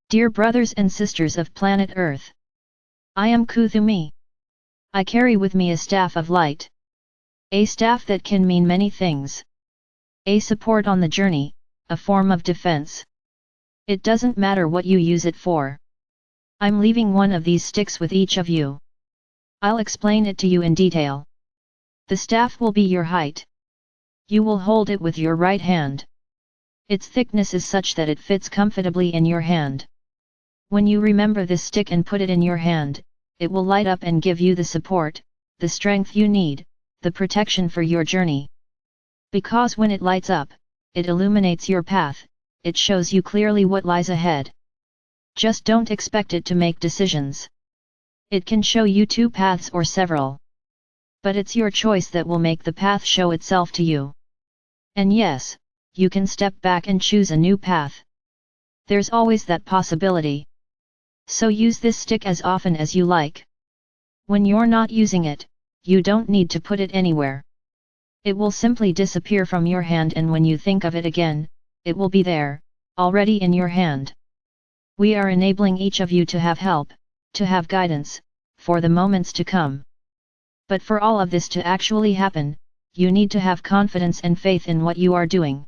Dear brothers and sisters of planet Earth, I am Kuthumi. I carry with me a staff of light. A staff that can mean many things. A support on the journey, a form of defense. It doesn't matter what you use it for. I'm leaving one of these sticks with each of you. I'll explain it to you in detail. The staff will be your height. You will hold it with your right hand. Its thickness is such that it fits comfortably in your hand. When you remember this stick and put it in your hand, it will light up and give you the support, the strength you need, the protection for your journey. Because when it lights up, it illuminates your path, it shows you clearly what lies ahead. Just don't expect it to make decisions. It can show you two paths or several. But it's your choice that will make the path show itself to you. And yes, you can step back and choose a new path. There's always that possibility. So use this stick as often as you like. When you're not using it, you don't need to put it anywhere. It will simply disappear from your hand, and when you think of it again, it will be there, already in your hand. We are enabling each of you to have help, to have guidance, for the moments to come. But for all of this to actually happen, you need to have confidence and faith in what you are doing.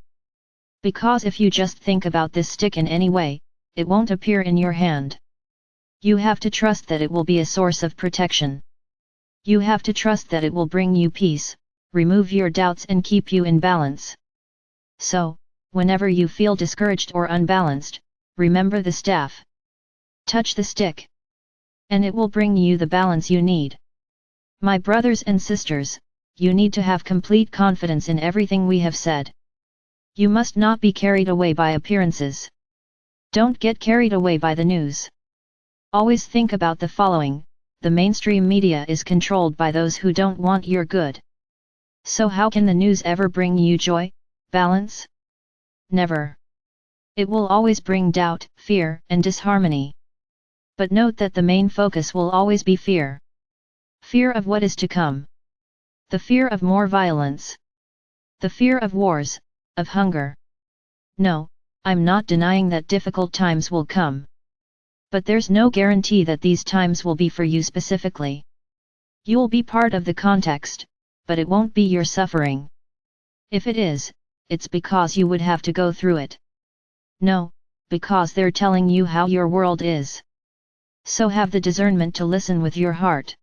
Because if you just think about this stick in any way, it won't appear in your hand. You have to trust that it will be a source of protection. You have to trust that it will bring you peace, remove your doubts and keep you in balance. So, whenever you feel discouraged or unbalanced, remember the staff. Touch the stick. And it will bring you the balance you need. My brothers and sisters, you need to have complete confidence in everything we have said. You must not be carried away by appearances. Don't get carried away by the news. Always think about the following: the mainstream media is controlled by those who don't want your good. So how can the news ever bring you joy, balance? Never. It will always bring doubt, fear, and disharmony. But note that the main focus will always be fear. Fear of what is to come. The fear of more violence. The fear of wars, of hunger. No, I'm not denying that difficult times will come. But there's no guarantee that these times will be for you specifically. You'll be part of the context, but it won't be your suffering. If it is, it's because you would have to go through it. No, because they're telling you how your world is. So have the discernment to listen with your heart.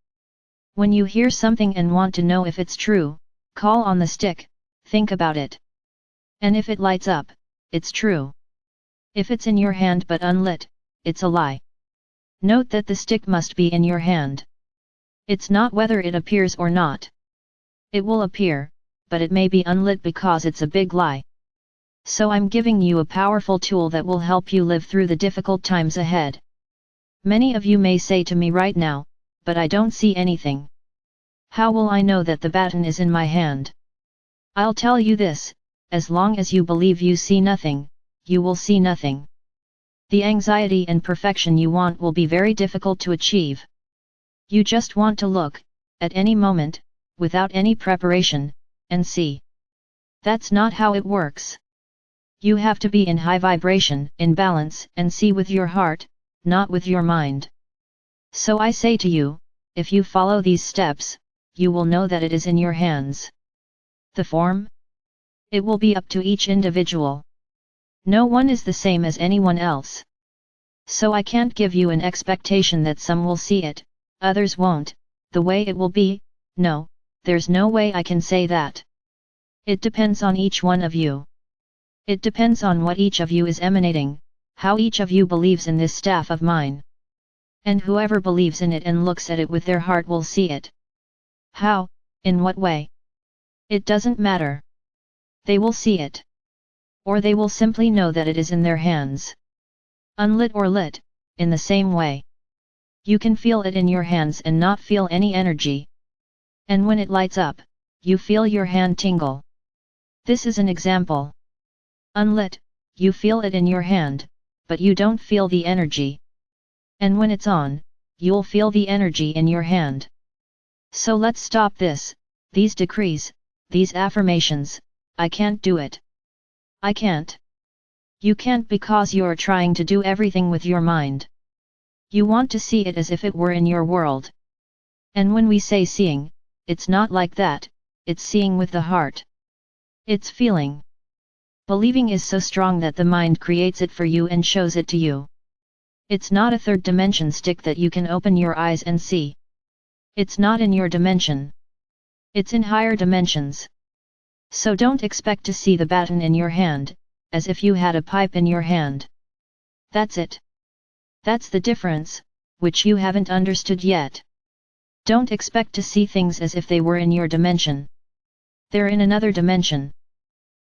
When you hear something and want to know if it's true, call on the stick, think about it. And if it lights up, it's true. If it's in your hand but unlit, it's a lie. Note that the stick must be in your hand. It's not whether it appears or not. It will appear, but it may be unlit because it's a big lie. So I'm giving you a powerful tool that will help you live through the difficult times ahead. Many of you may say to me right now, but I don't see anything. How will I know that the baton is in my hand? I'll tell you this: as long as you believe you see nothing, you will see nothing. The anxiety and perfection you want will be very difficult to achieve. You just want to look, at any moment, without any preparation, and see. That's not how it works. You have to be in high vibration, in balance, and see with your heart, not with your mind. So I say to you, if you follow these steps, you will know that it is in your hands. The form? It will be up to each individual. No one is the same as anyone else. So I can't give you an expectation that some will see it, others won't, the way it will be. No, there's no way I can say that. It depends on each one of you. It depends on what each of you is emanating, how each of you believes in this staff of mine. And whoever believes in it and looks at it with their heart will see it. How, in what way? It doesn't matter. They will see it. Or they will simply know that it is in their hands. Unlit or lit, in the same way. You can feel it in your hands and not feel any energy. And when it lights up, you feel your hand tingle. This is an example. Unlit, you feel it in your hand, but you don't feel the energy. And when it's on, you'll feel the energy in your hand. So let's stop this, these decrees, these affirmations: I can't do it. I can't. You can't because you're trying to do everything with your mind. You want to see it as if it were in your world. And when we say seeing, it's not like that, it's seeing with the heart. It's feeling. Believing is so strong that the mind creates it for you and shows it to you. It's not a third dimension stick that you can open your eyes and see. It's not in your dimension. It's in higher dimensions. So don't expect to see the baton in your hand, as if you had a pipe in your hand. That's it. That's the difference, which you haven't understood yet. Don't expect to see things as if they were in your dimension. They're in another dimension.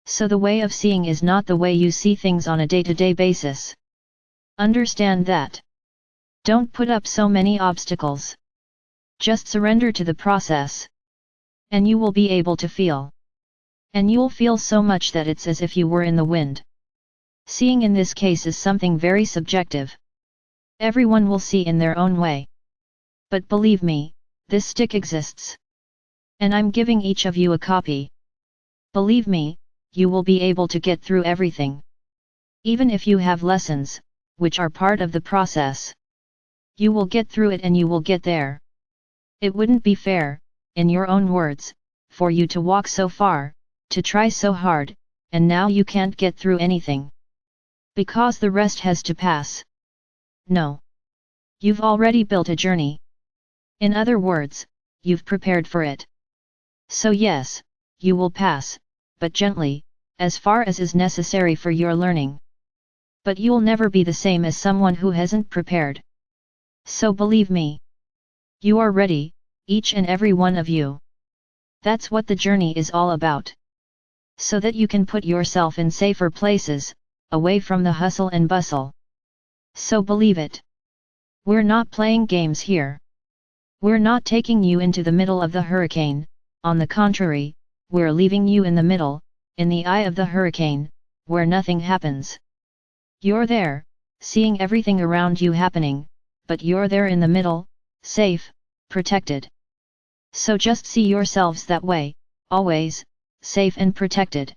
So the way of seeing is not the way you see things on a day-to-day basis. Understand that. Don't put up so many obstacles. Just surrender to the process. And you will be able to feel. And you'll feel so much that it's as if you were in the wind. Seeing in this case is something very subjective. Everyone will see in their own way. But believe me, this stick exists. And I'm giving each of you a copy. Believe me, you will be able to get through everything. Even if you have lessons, which are part of the process. You will get through it and you will get there. It wouldn't be fair, in your own words, for you to walk so far, to try so hard, and now you can't get through anything. Because the rest has to pass. No. You've already built a journey. In other words, you've prepared for it. So yes, you will pass, but gently, as far as is necessary for your learning. But you'll never be the same as someone who hasn't prepared. So believe me. You are ready, each and every one of you. That's what the journey is all about. So that you can put yourself in safer places, away from the hustle and bustle. So believe it. We're not playing games here. We're not taking you into the middle of the hurricane, on the contrary, we're leaving you in the middle, in the eye of the hurricane, where nothing happens. You're there, seeing everything around you happening, but you're there in the middle, safe, protected. So just see yourselves that way, always, safe and protected.